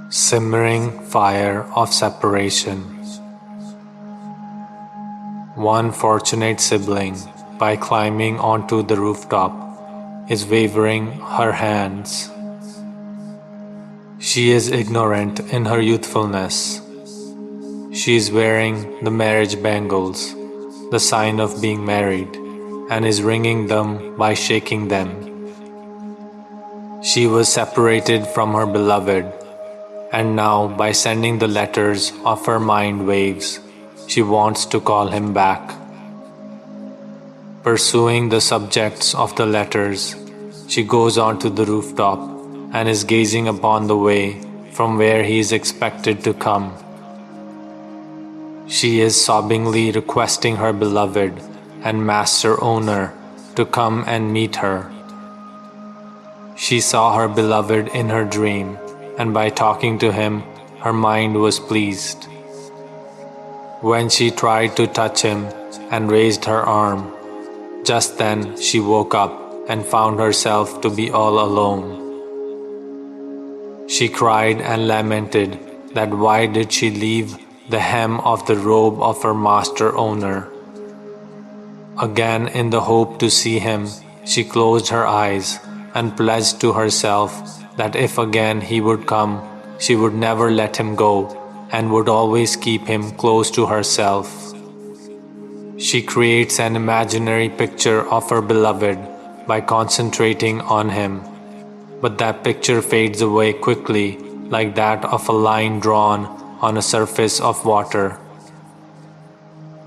Simmering fire of separation. One fortunate sibling, by climbing onto the rooftop, is waving her hands. She is ignorant in her youthfulness. She is wearing the marriage bangles, the sign of being married, and is ringing them by shaking them. She was separated from her beloved, and now by sending the letters of her mind waves, she wants to call him back. Pursuing the subjects of the letters, she goes onto the rooftop and is gazing upon the way from where he is expected to come. She is sobbingly requesting her beloved and master owner to come and meet her. She saw her beloved in her dream, and by talking to him, her mind was pleased. When she tried to touch him and raised her arm, just then she woke up and found herself to be all alone. She cried and lamented that why did she leave the hem of the robe of her master owner. Again, in the hope to see him, she closed her eyes and pledged to herself that if again he would come, she would never let him go and would always keep him close to herself. She creates an imaginary picture of her beloved by concentrating on him, but that picture fades away quickly like that of a line drawn on a surface of water.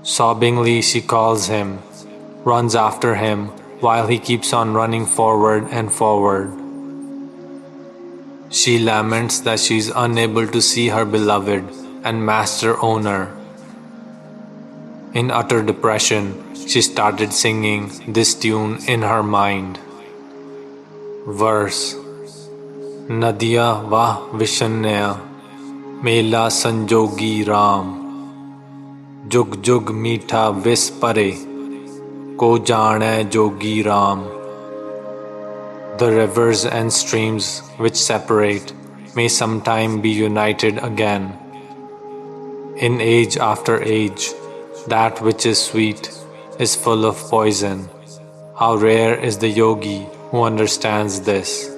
Sobbingly she calls him, runs after him while he keeps on running forward and forward. She laments that she is unable to see her beloved and master owner. In utter depression, she started singing this tune in her mind. Verse: Nadiya vah vishanya Mela sanjogi Ram, Jug jug meetha vis pare, Ko jaane jogi Ram. The rivers and streams which separate may sometime be united again. In age after age, that which is sweet is full of poison. How rare is the yogi who understands this.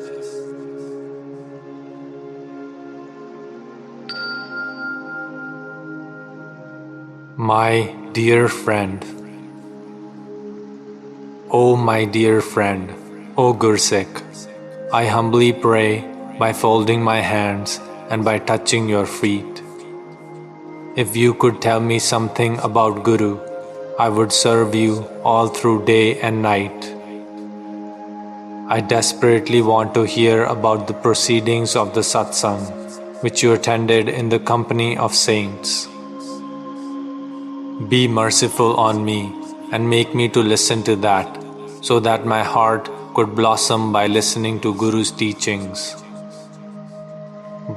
My dear friend. O my dear friend, O Gursikh, I humbly pray by folding my hands and by touching your feet. If you could tell me something about Guru, I would serve you all through day and night. I desperately want to hear about the proceedings of the satsang, which you attended in the company of saints. Be merciful on me and make me to listen to that, so that my heart could blossom by listening to Guru's teachings.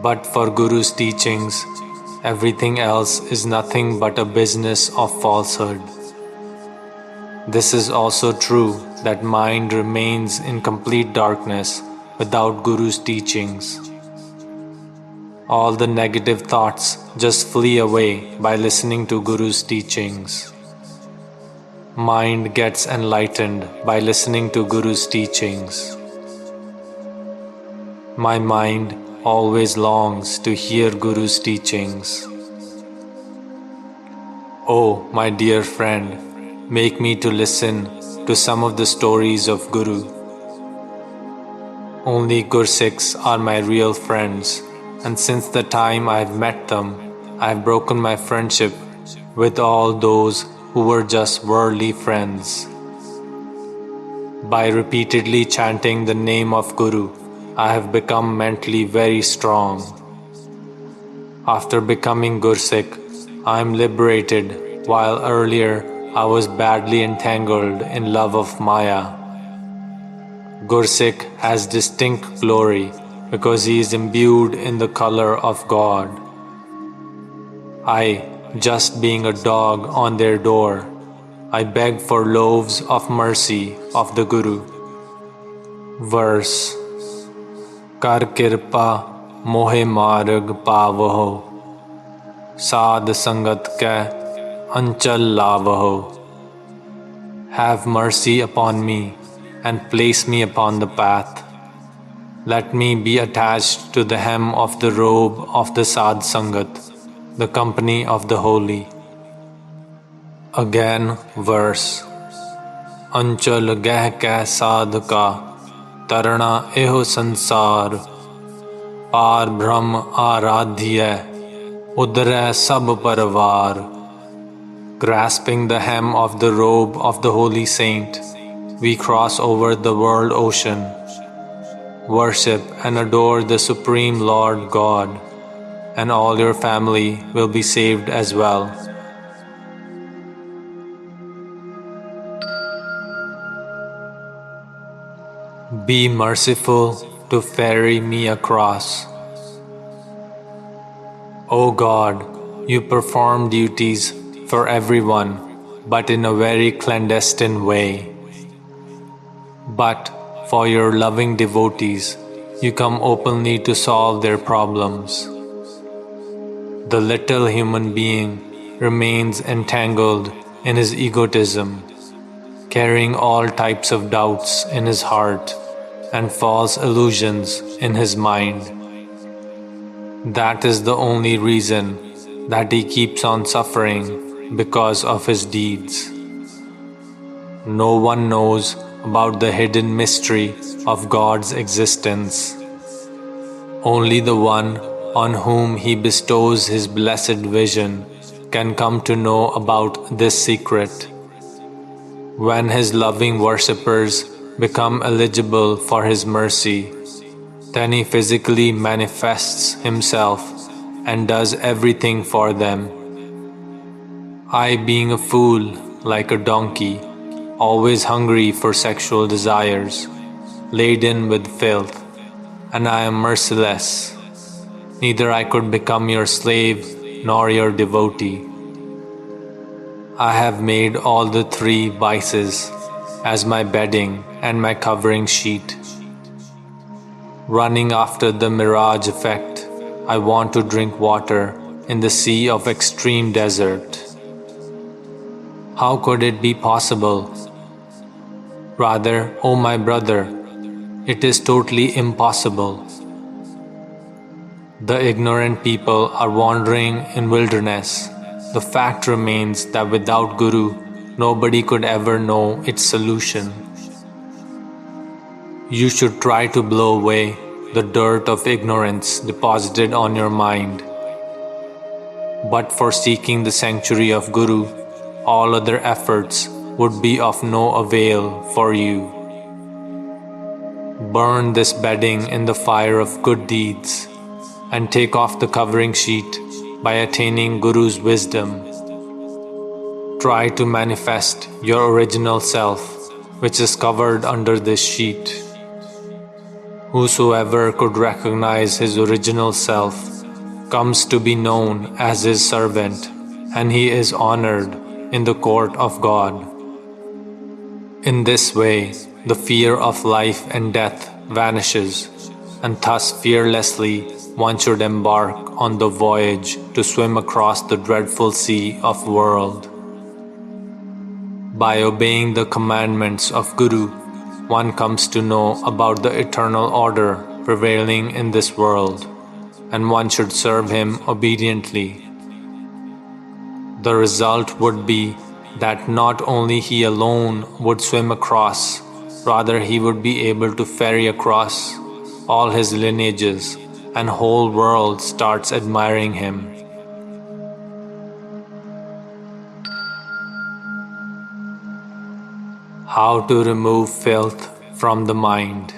But for Guru's teachings, everything else is nothing but a business of falsehood. This is also true that mind remains in complete darkness without Guru's teachings. All the negative thoughts just flee away by listening to Guru's teachings. Mind gets enlightened by listening to Guru's teachings. My mind always longs to hear Guru's teachings. Oh, my dear friend, make me to listen to some of the stories of Guru. Only Gursikhs are my real friends, and since the time I have met them, I have broken my friendship with all those who were just worldly friends. By repeatedly chanting the name of Guru, I have become mentally very strong. After becoming Gursikh, I am liberated, while earlier I was badly entangled in love of Maya. Gursikh has distinct glory because he is imbued in the color of God. I, just being a dog on their door, I beg for loaves of mercy of the Guru. Verse: Kar kirpa mohe marg pavaho, Sad sangat ke anchal lavaho. Have mercy upon me and place me upon the path. Let me be attached to the hem of the robe of the Sad Sangat, the company of the holy. Again, verse. Anchal geh keh sad ka, tarana eho sansar, par brahm aradhya, udre sab parvar. Grasping the hem of the robe of the holy saint, we cross over the world ocean. Worship and adore the Supreme Lord God, and all your family will be saved as well. Be merciful to ferry me across. O God, you perform duties for everyone, but in a very clandestine way. But for your loving devotees, you come openly to solve their problems. The little human being remains entangled in his egotism, carrying all types of doubts in his heart and false illusions in his mind. That is the only reason that he keeps on suffering because of his deeds. No one knows about the hidden mystery of God's existence. Only the one on whom He bestows His blessed vision can come to know about this secret. When His loving worshippers become eligible for His mercy, then He physically manifests Himself and does everything for them. I, being a fool like a donkey, always hungry for sexual desires, laden with filth, and I am merciless. Neither I could become your slave nor your devotee. I have made all the three vices as my bedding and my covering sheet. Running after the mirage effect, I want to drink water in the sea of extreme desert. How could it be possible? Rather, O my brother, it is totally impossible. The ignorant people are wandering in wilderness. The fact remains that without Guru, nobody could ever know its solution. You should try to blow away the dirt of ignorance deposited on your mind. But for seeking the sanctuary of Guru, all other efforts would be of no avail for you. Burn this bedding in the fire of good deeds and take off the covering sheet by attaining Guru's wisdom. Try to manifest your original self, which is covered under this sheet. Whosoever could recognize his original self comes to be known as his servant, and he is honored in the court of God. In this way, the fear of life and death vanishes, and thus fearlessly one should embark on the voyage to swim across the dreadful sea of world. By obeying the commandments of Guru, one comes to know about the eternal order prevailing in this world, and one should serve him obediently. The result would be that not only he alone would swim across, rather he would be able to ferry across all his lineages, and whole world starts admiring him. How to remove filth from the mind.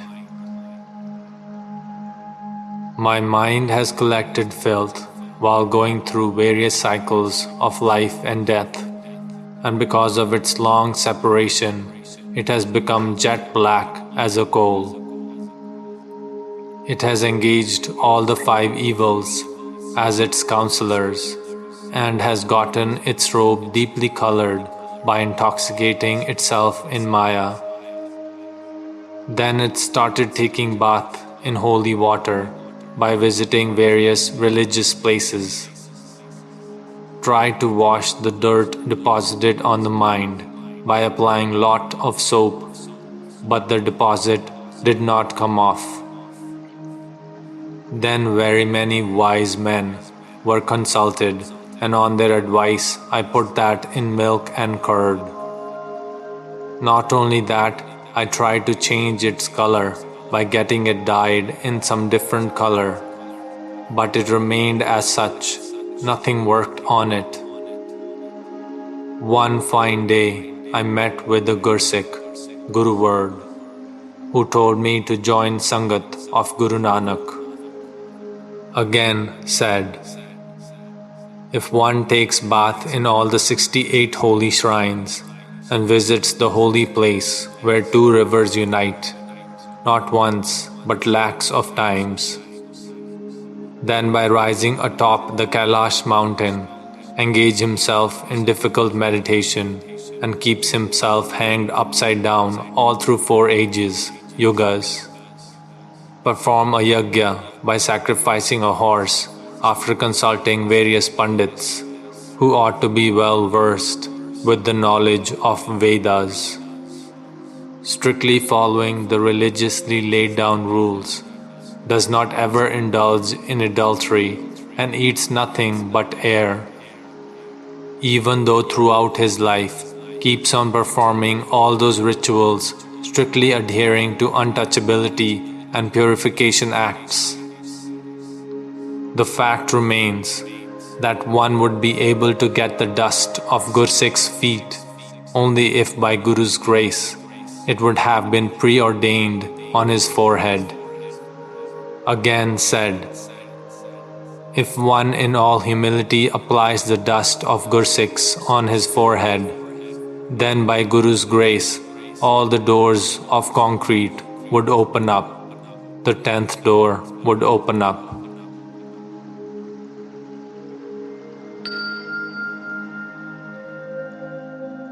My mind has collected filth while going through various cycles of life and death, and because of its long separation, it has become jet black as a coal. It has engaged all the five evils as its counselors, and has gotten its robe deeply colored by intoxicating itself in Maya. Then it started taking bath in holy water, by visiting various religious places. Tried to wash the dirt deposited on the mind by applying lot of soap, but the deposit did not come off. Then very many wise men were consulted, and on their advice I put that in milk and curd. Not only that, I tried to change its color by getting it dyed in some different color, but it remained as such, nothing worked on it. One fine day, I met with the Gursikh, Guru Word, who told me to join Sangat of Guru Nanak. Again said, if one takes bath in all the 68 holy shrines and visits the holy place where two rivers unite, not once but lakhs of times, then by rising atop the Kailash mountain, engage himself in difficult meditation and keeps himself hanged upside down all through 4 ages, yugas. Perform a yajna by sacrificing a horse after consulting various pandits who ought to be well versed with the knowledge of Vedas. Strictly following the religiously laid down rules, does not ever indulge in adultery and eats nothing but air, even though throughout his life keeps on performing all those rituals, strictly adhering to untouchability and purification acts. The fact remains that one would be able to get the dust of Gursikh's feet only if by Guru's grace it would have been preordained on his forehead. Again said, if one in all humility applies the dust of Gursikhs on his forehead, then by Guru's grace all the doors of concrete would open up, the 10th door would open up.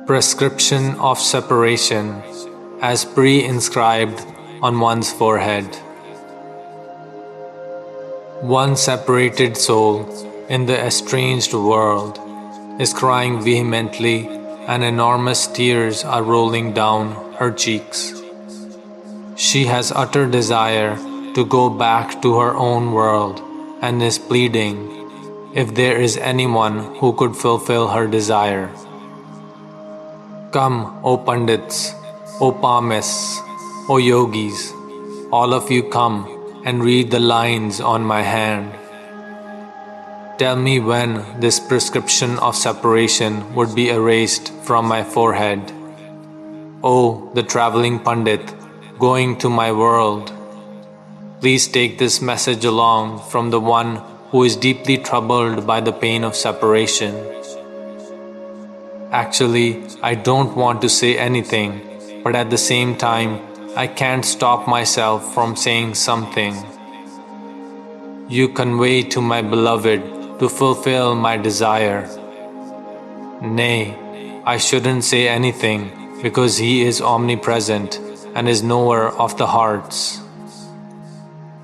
Prescription of separation as pre-inscribed on one's forehead. One separated soul in the estranged world is crying vehemently, and enormous tears are rolling down her cheeks. She has utter desire to go back to her own world and is pleading if there is anyone who could fulfill her desire. Come, O Pandits, O Palmists, O Yogis, all of you come and read the lines on my hand. Tell me when this prescription of separation would be erased from my forehead. O the traveling Pandit, going to my world, please take this message along from the one who is deeply troubled by the pain of separation. Actually, I don't want to say anything, but at the same time, I can't stop myself from saying something. You convey to my beloved to fulfill my desire. Nay, I shouldn't say anything because he is omnipresent and is knower of the hearts.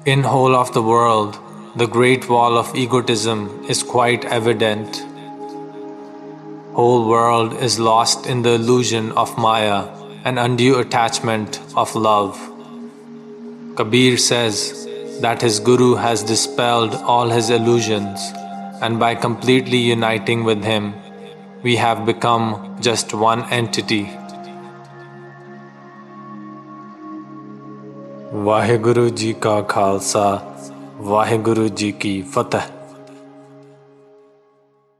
In whole of the world, the great wall of egotism is quite evident. Whole world is lost in the illusion of Maya and undue attachment of love. Kabir says that his Guru has dispelled all his illusions, and by completely uniting with him, we have become just one entity. Vaheguru Ji Ka Khalsa, Vaheguru Ji Ki Fatah.